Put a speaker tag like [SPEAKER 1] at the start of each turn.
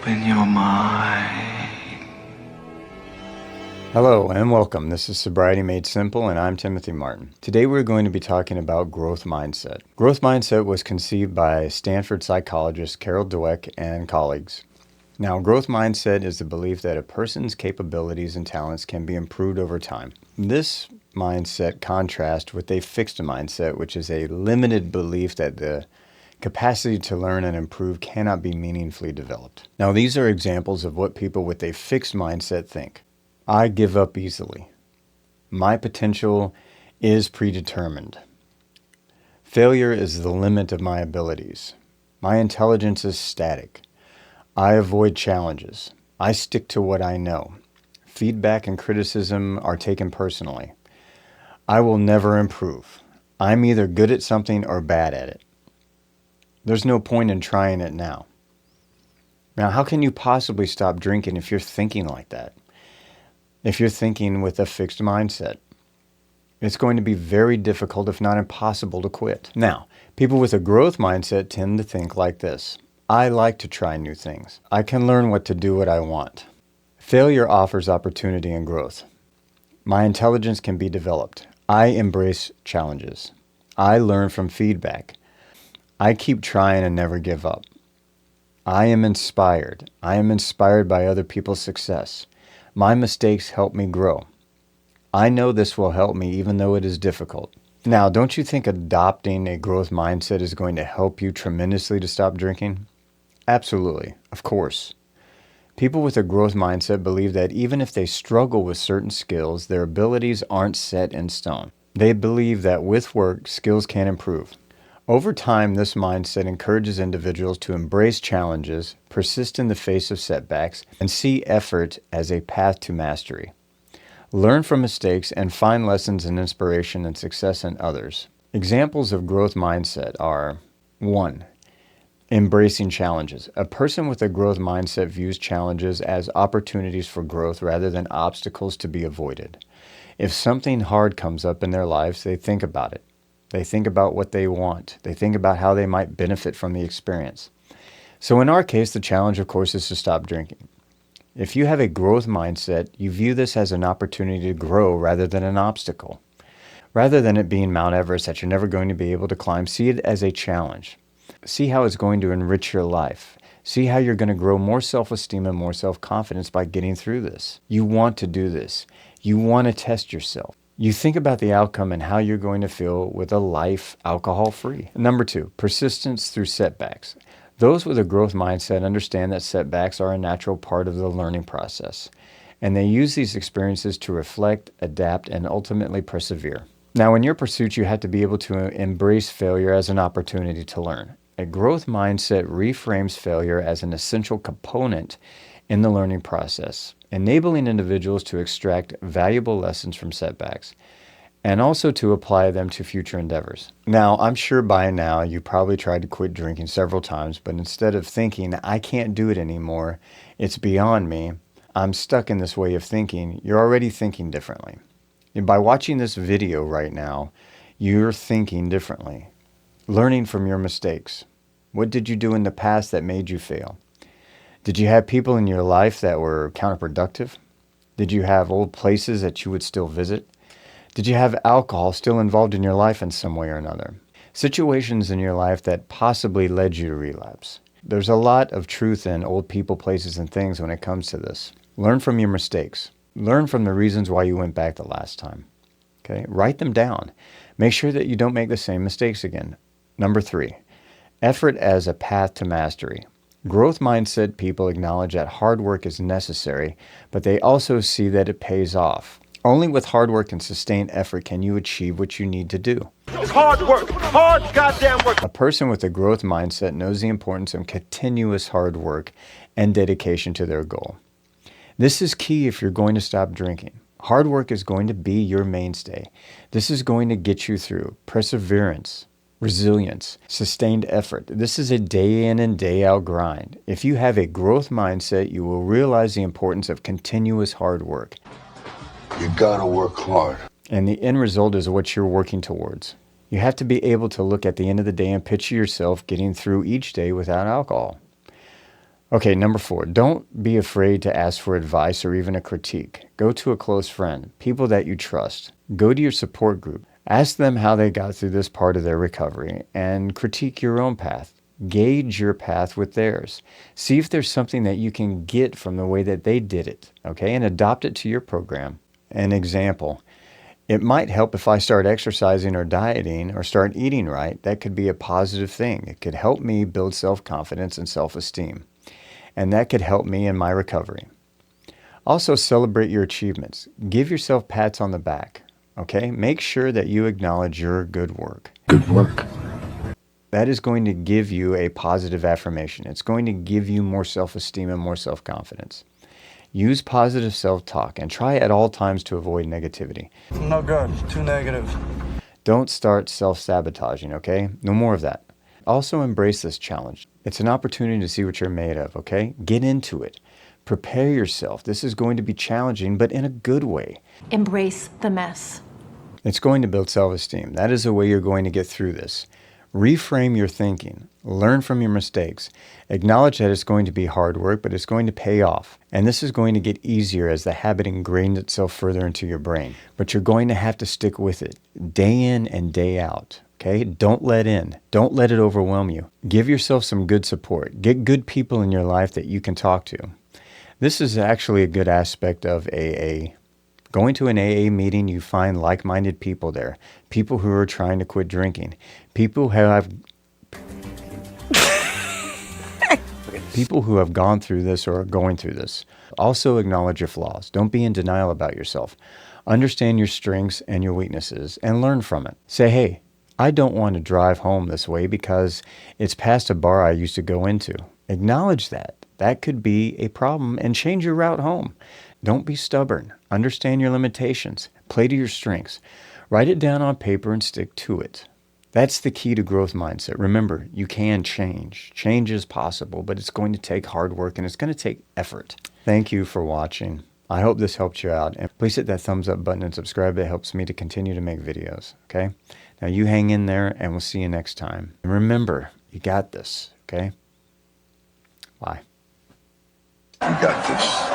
[SPEAKER 1] Open your mind.
[SPEAKER 2] Hello and welcome. This is Sobriety Made Simple and I'm Timothy Martin. Today we're going to be talking about growth mindset. Growth mindset was conceived by Stanford psychologist Carol Dweck and colleagues. Now, growth mindset is the belief that a person's capabilities and talents can be improved over time. This mindset contrasts with a fixed mindset, which is a limited belief that the capacity to learn and improve cannot be meaningfully developed. Now, these are examples of what people with a fixed mindset think. I give up easily. My potential is predetermined. Failure is the limit of my abilities. My intelligence is static. I avoid challenges. I stick to what I know. Feedback and criticism are taken personally. I will never improve. I'm either good at something or bad at it. There's no point in trying it now. Now, how can you possibly stop drinking if you're thinking like that? If you're thinking with a fixed mindset, it's going to be very difficult, if not impossible, to quit. Now, people with a growth mindset tend to think like this. I like to try new things. I can learn what to do what I want. Failure offers opportunity and growth. My intelligence can be developed. I embrace challenges. I learn from feedback. I keep trying and never give up. I am inspired. I am inspired by other people's success. My mistakes help me grow. I know this will help me even though it is difficult. Now, don't you think adopting a growth mindset is going to help you tremendously to stop drinking? Absolutely, of course. People with a growth mindset believe that even if they struggle with certain skills, their abilities aren't set in stone. They believe that with work, skills can improve. Over time, this mindset encourages individuals to embrace challenges, persist in the face of setbacks, and see effort as a path to mastery. Learn from mistakes and find lessons and inspiration and success in others. Examples of growth mindset are 1. Embracing challenges. A person with a growth mindset views challenges as opportunities for growth rather than obstacles to be avoided. If something hard comes up in their lives, they think about it. They think about what they want. They think about how they might benefit from the experience. So in our case, the challenge, of course, is to stop drinking. If you have a growth mindset, you view this as an opportunity to grow rather than an obstacle. Rather than it being Mount Everest that you're never going to be able to climb, see it as a challenge. See how it's going to enrich your life. See how you're going to grow more self-esteem and more self-confidence by getting through this. You want to do this. You want to test yourself. You think about the outcome and how you're going to feel with a life alcohol-free. Number 2, persistence through setbacks. Those with a growth mindset understand that setbacks are a natural part of the learning process, and they use these experiences to reflect, adapt, and ultimately persevere. Now, in your pursuit, you have to be able to embrace failure as an opportunity to learn. A growth mindset reframes failure as an essential component in the learning process, enabling individuals to extract valuable lessons from setbacks and also to apply them to future endeavors. Now, I'm sure by now you probably tried to quit drinking several times, but instead of thinking, I can't do it anymore, it's beyond me, I'm stuck in this way of thinking, you're already thinking differently. And by watching this video right now, you're thinking differently, learning from your mistakes. What did you do in the past that made you fail? Did you have people in your life that were counterproductive? Did you have old places that you would still visit? Did you have alcohol still involved in your life in some way or another? Situations in your life that possibly led you to relapse. There's a lot of truth in old people, places, and things when it comes to this. Learn from your mistakes. Learn from the reasons why you went back the last time. Okay? Write them down. Make sure that you don't make the same mistakes again. Number 3, effort as a path to mastery. Growth mindset people acknowledge that hard work is necessary, but they also see that it pays off. Only with hard work and sustained effort can you achieve what you need to do.
[SPEAKER 3] It's hard work, hard goddamn work.
[SPEAKER 2] A person with a growth mindset knows the importance of continuous hard work and dedication to their goal. This is key if you're going to stop drinking. Hard work is going to be your mainstay. This is going to get you through. Perseverance, resilience, sustained effort. This is a day in and day out grind. If you have a growth mindset, you will realize the importance of continuous hard work.
[SPEAKER 4] You gotta work hard.
[SPEAKER 2] And the end result is what you're working towards. You have to be able to look at the end of the day and picture yourself getting through each day without alcohol. Okay, number 4, don't be afraid to ask for advice or even a critique. Go to a close friend, people that you trust. Go to your support group. Ask them how they got through this part of their recovery and critique your own path. Gauge your path with theirs. See if there's something that you can get from the way that they did it, okay, and adopt it to your program. An example, it might help if I start exercising or dieting or start eating right. That could be a positive thing. It could help me build self-confidence and self-esteem. And that could help me in my recovery. Also, celebrate your achievements. Give yourself pats on the back, okay? Make sure that you acknowledge your good work.
[SPEAKER 4] Good work.
[SPEAKER 2] That is going to give you a positive affirmation. It's going to give you more self-esteem and more self-confidence. Use positive self-talk and try at all times to avoid negativity.
[SPEAKER 5] No good. Too negative.
[SPEAKER 2] Don't start self-sabotaging, okay? No more of that. Also embrace this challenge. It's an opportunity to see what you're made of, okay? Get into it. Prepare yourself. This is going to be challenging, but in a good way.
[SPEAKER 6] Embrace the mess.
[SPEAKER 2] It's going to build self-esteem. That is the way you're going to get through this. Reframe your thinking. Learn from your mistakes. Acknowledge that it's going to be hard work, but it's going to pay off. And this is going to get easier as the habit ingrains itself further into your brain. But you're going to have to stick with it day in and day out. Okay? Don't let in. Don't let it overwhelm you. Give yourself some good support. Get good people in your life that you can talk to. This is actually a good aspect of AA. Going to an AA meeting, you find like-minded people there. People who are trying to quit drinking. People who have gone through this or are going through this. Also acknowledge your flaws. Don't be in denial about yourself. Understand your strengths and your weaknesses and learn from it. Say, hey, I don't want to drive home this way because it's past a bar I used to go into. Acknowledge that. That could be a problem and change your route home. Don't be stubborn. Understand your limitations. Play to your strengths. Write it down on paper and stick to it. That's the key to growth mindset. Remember, you can change. Change is possible, but it's going to take hard work and it's going to take effort. Thank you for watching. I hope this helped you out. And please hit that thumbs up button and subscribe. It helps me to continue to make videos. Okay? Now you hang in there and we'll see you next time. And remember, you got this. Okay? Bye.
[SPEAKER 4] You got this.